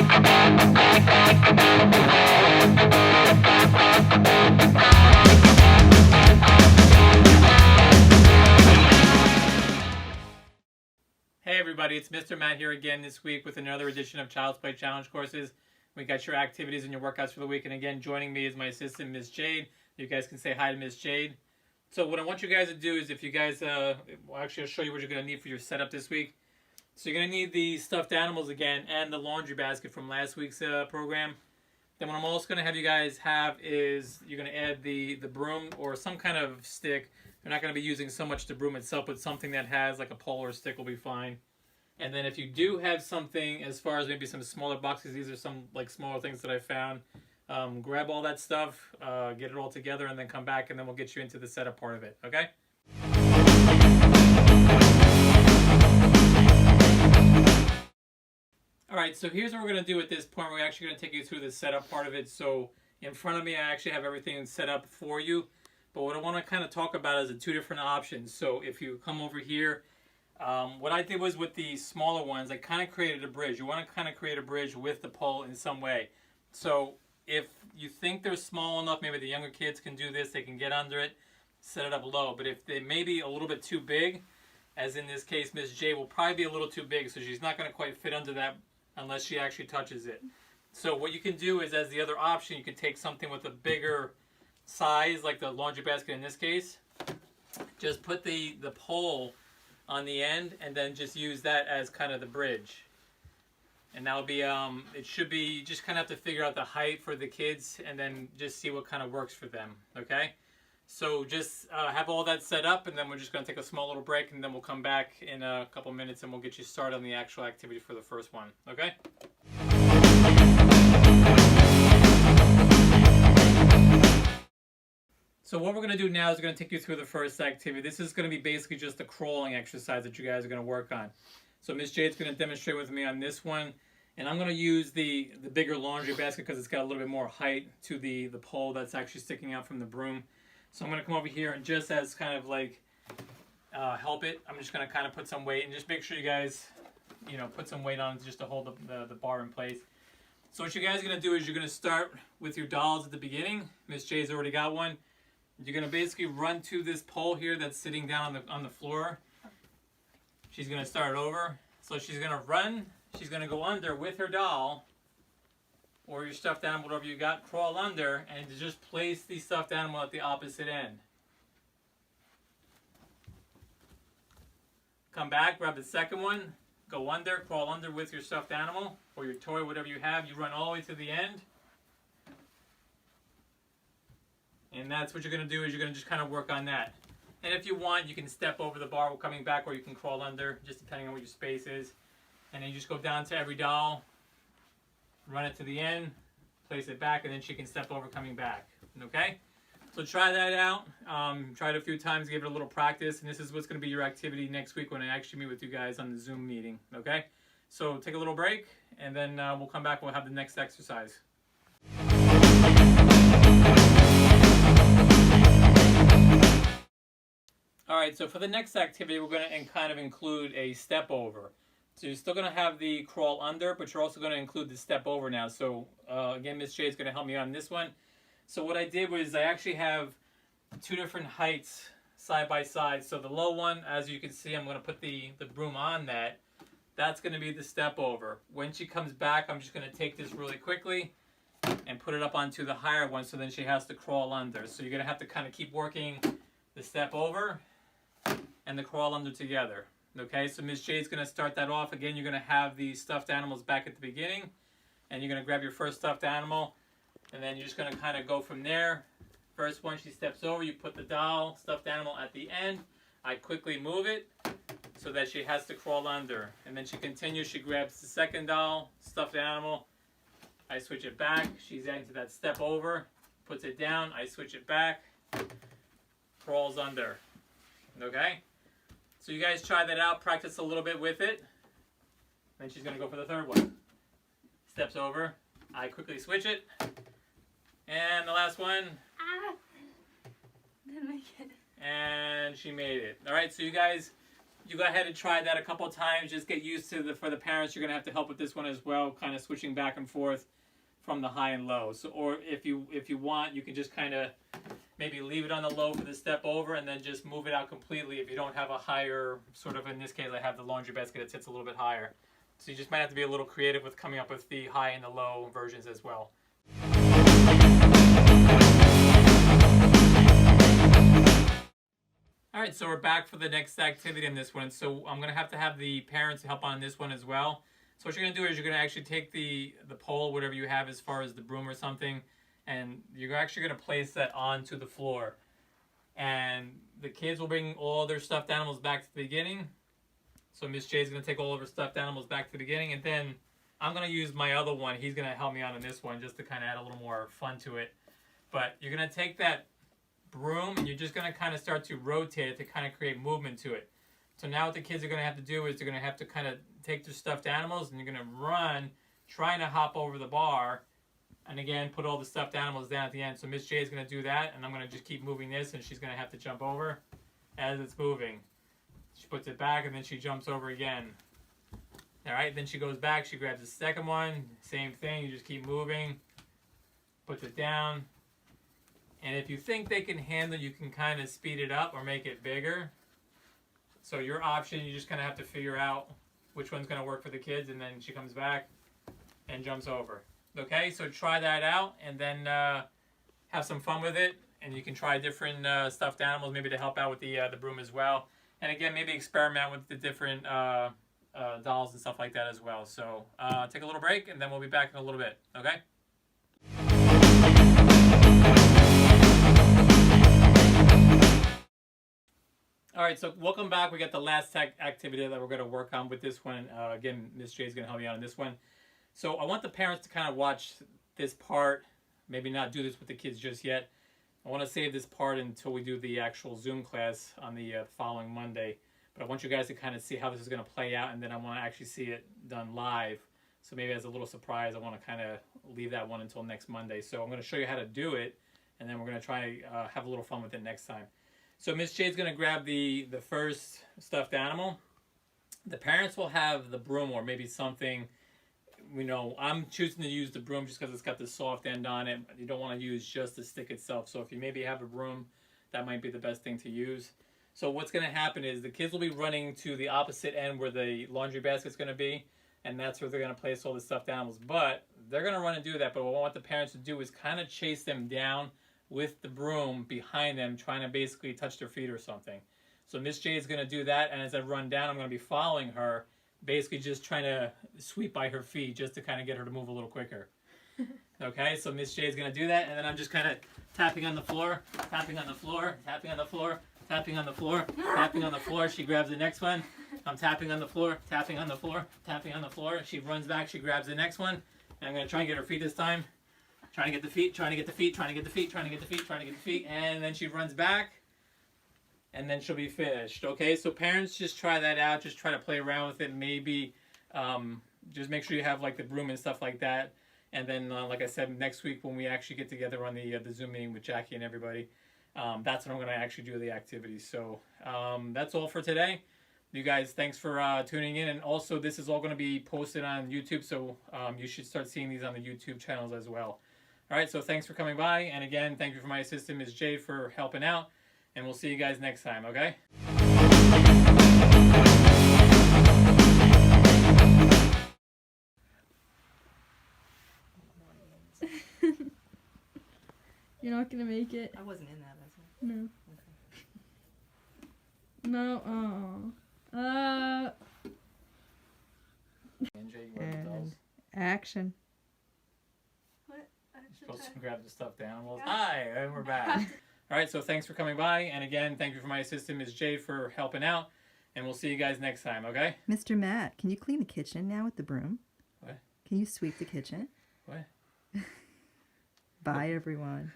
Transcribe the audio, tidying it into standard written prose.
Hey everybody, it's Mr. Matt here again this week with another edition of Child's Play Challenge courses. We got your activities and your workouts for the week, and again joining me is my assistant Miss Jade. You guys can say hi to Miss Jade. So what I want you guys to do is, if you guys, actually I'll show you what you're going to need for your setup this week. So you're going to need the stuffed animals again and the laundry basket from last week's program. Then what I'm also going to have you guys have is you're going to add the broom or some kind of stick. You're not going to be using so much the broom itself, but something that has like a pole or stick will be fine. And then if you do have something as far as maybe some smaller boxes, these are some like smaller things that I found. Grab all that stuff, get it all together, and then come back, and then we'll get you into the setup part of it, okay? Alright, so here's what we're going to do at this point. We're actually going to take you through the setup part of it. So in front of me, I actually have everything set up for you. But what I want to kind of talk about is the two different options. So if you come over here, what I did was with the smaller ones, I kind of created a bridge. You want to kind of create a bridge with the pole in some way. So if you think they're small enough, maybe the younger kids can do this, they can get under it, set it up low. But if they may be a little bit too big, as in this case, Miss J will probably be a little too big, so she's not going to quite fit under that unless she actually touches it. So what you can do is, as the other option, you can take something with a bigger size, like the laundry basket in this case. Just put the pole on the end and then just use that as kind of the bridge. And that'll be, it should be, you just kind of have to figure out the height for the kids and then just see what kind of works for them, okay? So just have all that set up, and then we're just going to take a small little break, and then we'll come back in a couple minutes and we'll get you started on the actual activity for the first one, okay? So what we're going to do now is we're going to take you through the first activity. This is going to be basically just a crawling exercise that you guys are going to work on. So Miss Jade's going to demonstrate with me on this one. And I'm going to use the bigger laundry basket because it's got a little bit more height to the pole that's actually sticking out from the broom. So I'm going to come over here and just as kind of like help it, I'm just going to kind of put some weight, and just make sure you guys, you know, put some weight on it just to hold the bar in place. So what you guys are going to do is you're going to start with your dolls at the beginning. Miss Jade's already got one. You're going to basically run to this pole here that's sitting down on the floor. She's going to start over. So she's going to run. She's going to go under with her doll or your stuffed animal, whatever you got, crawl under, and just place the stuffed animal at the opposite end. Come back, grab the second one, go under, crawl under with your stuffed animal or your toy, whatever you have. You run all the way to the end. And that's what you're going to do, is you're going to just kind of work on that. And if you want, you can step over the bar while coming back, or you can crawl under, just depending on what your space is. And then you just go down to every doll, run it to the end, place it back, and then she can step over coming back. Okay? So try that out. Try it a few times, give it a little practice. And this is what's going to be your activity next week when I actually meet with you guys on the Zoom meeting. Okay? So take a little break, and then we'll come back. We'll have the next exercise. Alright, so for the next activity, we're going to kind of include a step over. So you're still going to have the crawl under, but you're also going to include the step over now. So again, Miss Jade's going to help me on this one. So what I did was I actually have two different heights side by side. So the low one, as you can see, I'm going to put the broom on that. That's going to be the step over. When she comes back, I'm just going to take this really quickly and put it up onto the higher one, so then she has to crawl under. So you're going to have to kind of keep working the step over and the crawl under together. Okay, so Miss Jade's going to start that off. Again, you're going to have the stuffed animals back at the beginning, and you're going to grab your first stuffed animal, and then you're just going to kind of go from there. First one, she steps over, you put the doll, stuffed animal at the end. I quickly move it so that she has to crawl under. And then she continues, she grabs the second doll, stuffed animal. I switch it back, she's adding to that step over, puts it down, I switch it back, crawls under. Okay? So you guys try that out, practice a little bit with it. Then she's going to go for the third one. Steps over, I quickly switch it. And the last one. Didn't make it. And she made it. Alright, so you guys you go ahead and try that a couple of times. Just get used to for the parents, you're going to have to help with this one as well, kind of switching back and forth from the high and low. So, or if you want, you can just kind of maybe leave it on the low for the step over and then just move it out completely if you don't have a higher, sort of in this case I have the laundry basket that sits a little bit higher. So you just might have to be a little creative with coming up with the high and the low versions as well. Alright, so we're back for the next activity in this one. So I'm going to have the parents help on this one as well. So what you're going to do is you're going to actually take the pole, whatever you have as far as the broom or something, and you're actually going to place that onto the floor. And the kids will bring all their stuffed animals back to the beginning. So Miss Jay's going to take all of her stuffed animals back to the beginning, and then I'm going to use my other one. He's going to help me out on this one just to kind of add a little more fun to it. But you're going to take that broom and you're just going to kind of start to rotate it to kind of create movement to it. So now what the kids are going to have to do is they're going to have to kind of take their stuffed animals and you're going to run, trying to hop over the bar, and again, put all the stuffed animals down at the end. So Miss J is going to do that, and I'm going to just keep moving this, and she's going to have to jump over as it's moving. She puts it back, and then she jumps over again. All right, then she goes back, she grabs the second one, same thing, you just keep moving, puts it down. And if you think they can handle, you can kind of speed it up or make it bigger. So your option, you just kind of have to figure out which one's going to work for the kids, and then she comes back and jumps over. Okay, so try that out, and then have some fun with it. And you can try different stuffed animals, maybe to help out with the broom as well. And again, maybe experiment with the different dolls and stuff like that as well. So take a little break, and then we'll be back in a little bit. Okay? All right, so welcome back. We got the last activity that we're going to work on with this one. Again, Miss J is going to help me out on this one. So I want the parents to kind of watch this part, maybe not do this with the kids just yet. I want to save this part until we do the actual Zoom class on the following Monday. But I want you guys to kind of see how this is going to play out, and then I want to actually see it done live. So maybe as a little surprise, I want to kind of leave that one until next Monday. So I'm going to show you how to do it, and then we're going to try have a little fun with it next time. So Miss Jay's going to grab the first stuffed animal. The parents will have the broom or maybe something. You know, I'm choosing to use the broom just because it's got the soft end on it. You don't want to use just the stick itself. So if you maybe have a broom, that might be the best thing to use. So what's going to happen is the kids will be running to the opposite end where the laundry basket's going to be. And that's where they're going to place all the stuffed animals. But they're going to run and do that. But what I want the parents to do is kind of chase them down with the broom behind them, trying to basically touch their feet or something. So Miss J is going to do that, and as I run down, I'm going to be following her, basically just trying to sweep by her feet just to kind of get her to move a little quicker. Okay, so Miss J is going to do that, and then I'm just kind of tapping on the floor, tapping on the floor, tapping on the floor, tapping on the floor, tapping on the floor. She grabs the next one. I'm tapping on the floor, tapping on the floor, tapping on the floor. She runs back, she grabs the next one, and I'm going to try and get her feet this time. Trying to get the feet, trying to get the feet, trying to get the feet, trying to get the feet, trying to get the feet, and then she runs back, and then she'll be finished. Okay, so parents, just try that out. Just try to play around with it. Maybe just make sure you have like the broom and stuff like that. And then, like I said, next week when we actually get together on the Zoom meeting with Jackie and everybody, that's when I'm going to actually do the activities. So that's all for today. You guys, thanks for tuning in. And also, this is all going to be posted on YouTube, so you should start seeing these on the YouTube channels as well. All right, so thanks for coming by. And again, thank you for my assistant, Ms. J, for helping out. And we'll see you guys next time, okay? You're not gonna make it. I wasn't in that, that's why. No. No, And action. What? You're supposed to grab the stuffed animals. Hi, and we're back. All right, so thanks for coming by. And again, thank you for my assistant, Ms. J, for helping out. And we'll see you guys next time, okay? Mr. Matt, can you clean the kitchen now with the broom? What? Can you sweep the kitchen? What? Bye, everyone.